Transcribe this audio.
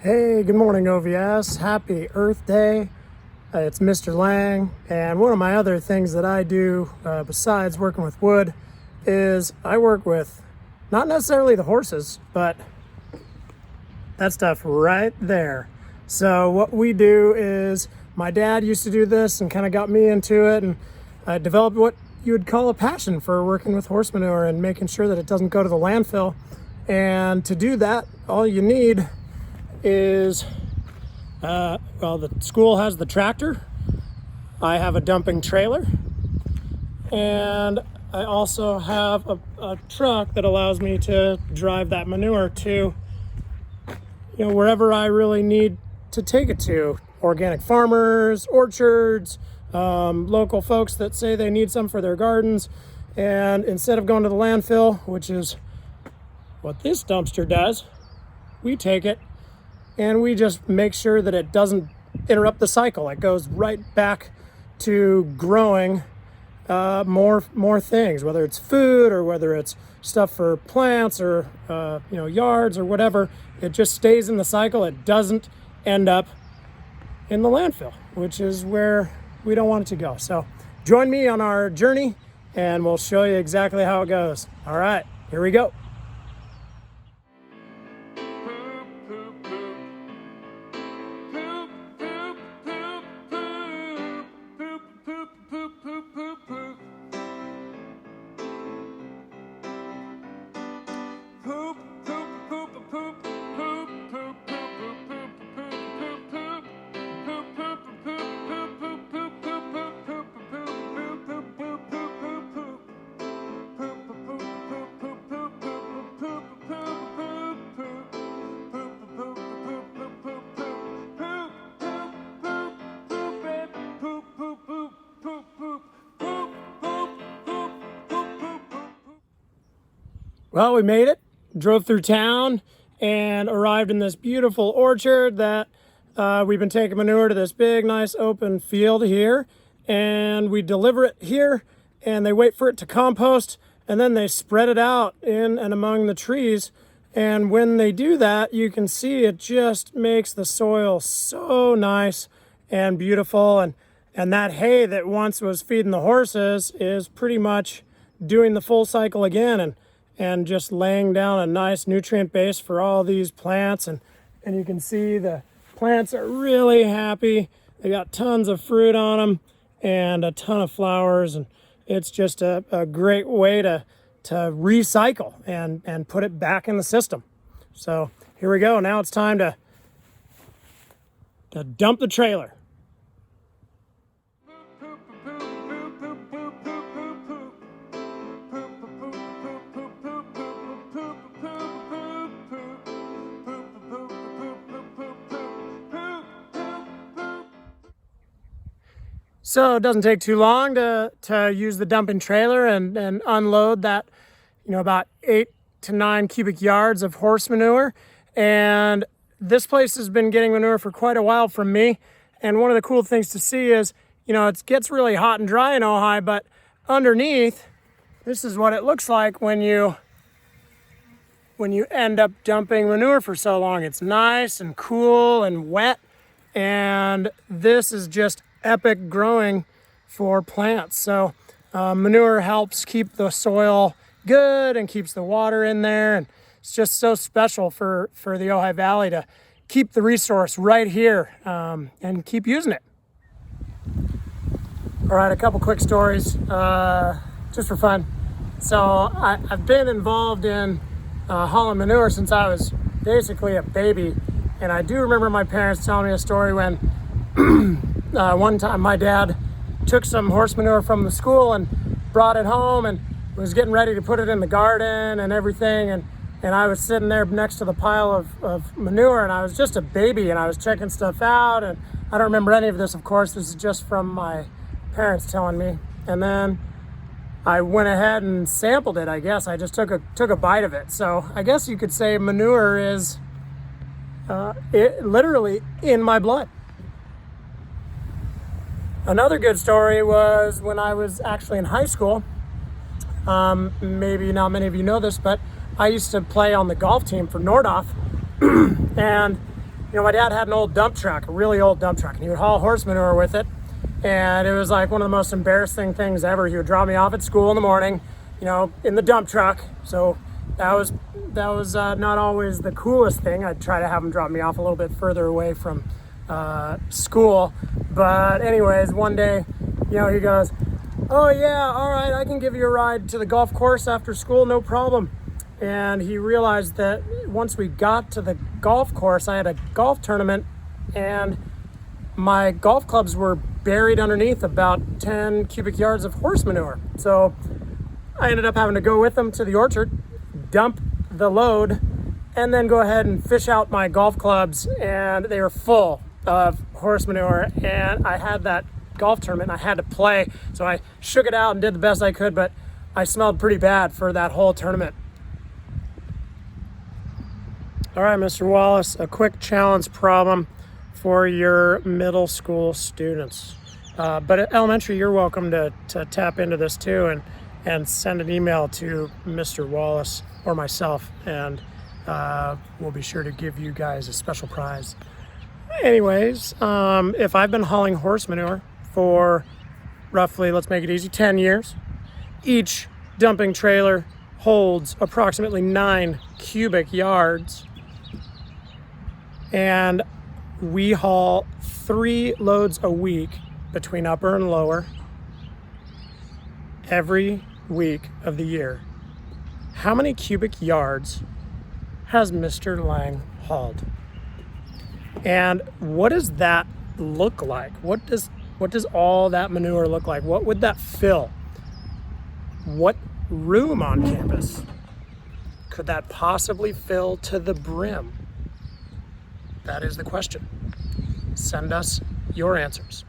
Hey, good morning, OVS. Happy Earth Day. It's Mr. Lang, and one of my other things that I do besides working with wood is I work with not necessarily the horses, but that stuff right there. So what we do is, my dad used to do this and kind of got me into it, and I developed what you would call a passion for working with horse manure and making sure that it doesn't go to the landfill. And to do that, all you need is, the school has the tractor. I have a dumping trailer, and I also have a truck that allows me to drive that manure to, wherever I really need to take it to. Organic farmers, orchards, local folks that say they need some for their gardens. And instead of going to the landfill, which is what this dumpster does, we take it and we just make sure that it doesn't interrupt the cycle. It goes right back to growing more things, whether it's food or whether it's stuff for plants or yards or whatever. It just stays in the cycle. It doesn't end up in the landfill, which is where we don't want it to go. So join me on our journey and we'll show you exactly how it goes. All right, here we go. Well, we made it, drove through town, and arrived in this beautiful orchard that we've been taking manure to this big, nice open field here. And we deliver it here, and they wait for it to compost, and then they spread it out in and among the trees. And when they do that, you can see it just makes the soil so nice and beautiful. And that hay that once was feeding the horses is pretty much doing the full cycle again. And just laying down a nice nutrient base for all these plants. And you can see the plants are really happy. They got tons of fruit on them and a ton of flowers. And it's just a great way to recycle and put it back in the system. So here we go. Now it's time to dump the trailer. So it doesn't take too long to use the dumping trailer and unload that, about 8 to 9 cubic yards of horse manure. And this place has been getting manure for quite a while from me. And one of the cool things to see is, it gets really hot and dry in Ojai, but underneath, this is what it looks like when you end up dumping manure for so long. It's nice and cool and wet. And this is just epic growing for plants. So manure helps keep the soil good and keeps the water in there, and it's just so special for the Ojai Valley to keep the resource right here and keep using it. All right, a couple quick stories just for fun. So I've been involved in hauling manure since I was basically a baby, and I do remember my parents telling me a story when one time my dad took some horse manure from the school and brought it home and was getting ready to put it in the garden and everything. And I was sitting there next to the pile of manure, and I was just a baby and I was checking stuff out. And I don't remember any of this, of course. This is just from my parents telling me. And then I went ahead and sampled it, I guess. I just took a bite of it. So I guess you could say manure is literally in my blood. Another good story was when I was actually in high school. Maybe not many of you know this, but I used to play on the golf team for Nordhoff. And my dad had an old dump truck, a really old dump truck, and he would haul horse manure with it. And it was like one of the most embarrassing things ever. He would drop me off at school in the morning, in the dump truck. So that was not always the coolest thing. I'd try to have him drop me off a little bit further away from school. But anyways, one day, he goes, "Oh yeah, all right, I can give you a ride to the golf course after school, no problem." And he realized that once we got to the golf course, I had a golf tournament and my golf clubs were buried underneath about 10 cubic yards of horse manure. So I ended up having to go with him to the orchard, dump the load, and then go ahead and fish out my golf clubs, and they were full of horse manure. And I had that golf tournament and I had to play, so I shook it out and did the best I could, but I smelled pretty bad for that whole tournament. All right, Mr. Wallace, a quick challenge problem for your middle school students. But at elementary, you're welcome to tap into this too and send an email to Mr. Wallace or myself, and we'll be sure to give you guys a special prize. Anyways, if I've been hauling horse manure for roughly, let's make it easy, 10 years, each dumping trailer holds approximately 9 cubic yards, and we haul 3 loads a week between upper and lower every week of the year. How many cubic yards has Mr. Lang hauled? And what does that look like? What does all that manure look like? What would that fill? What room on campus could that possibly fill to the brim? That is the question. Send us your answers.